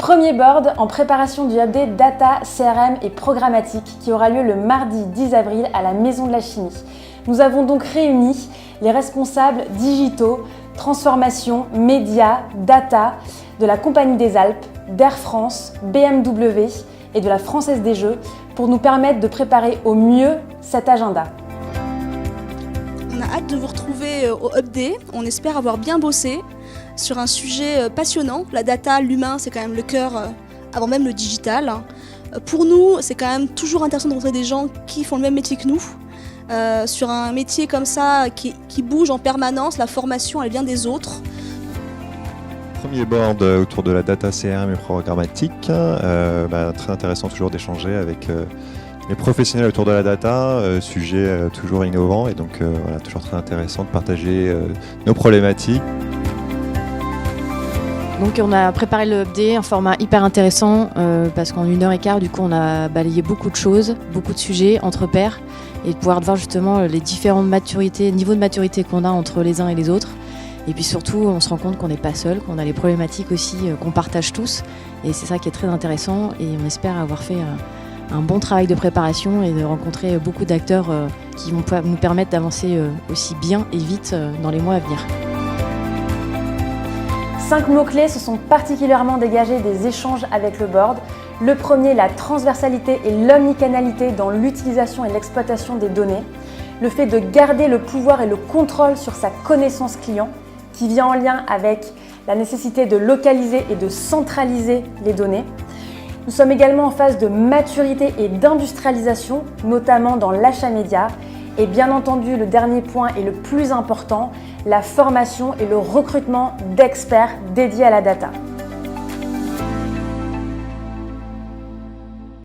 Premier board en préparation du update data, CRM et programmatique qui aura lieu le mardi 10 avril à la Maison de la Chimie. Nous avons donc réuni les responsables digitaux, transformation, médias, data de la Compagnie des Alpes, d'Air France, BMW et de la Française des Jeux pour nous permettre de préparer au mieux cet agenda. On a hâte de vous retrouver au Upday. On espère avoir bien bossé sur un sujet passionnant. La data, l'humain, c'est quand même le cœur avant même le digital. Pour nous, c'est quand même toujours intéressant de rencontrer des gens qui font le même métier que nous. Sur un métier comme ça qui bouge en permanence, la formation elle vient des autres. Premier board autour de la data, CRM et programmatique. Très intéressant toujours d'échanger avec les professionnels autour de la data, sujet toujours innovant et donc toujours très intéressant de partager nos problématiques. Donc on a préparé le update, un format hyper intéressant parce qu'en 1h15 du coup on a balayé beaucoup de choses, beaucoup de sujets entre pairs et de pouvoir voir justement les différentes niveaux de maturité qu'on a entre les uns et les autres. Et puis surtout on se rend compte qu'on n'est pas seul, qu'on a les problématiques aussi qu'on partage tous et c'est ça qui est très intéressant et on espère avoir fait un bon travail de préparation et de rencontrer beaucoup d'acteurs qui vont nous permettre d'avancer aussi bien et vite dans les mois à venir. 5 mots-clés se sont particulièrement dégagés des échanges avec le board. Le premier, la transversalité et l'omnicanalité dans l'utilisation et l'exploitation des données. Le fait de garder le pouvoir et le contrôle sur sa connaissance client, qui vient en lien avec la nécessité de localiser et de centraliser les données. Nous sommes également en phase de maturité et d'industrialisation, notamment dans l'achat média. Et bien entendu, le dernier point et le plus important, la formation et le recrutement d'experts dédiés à la data.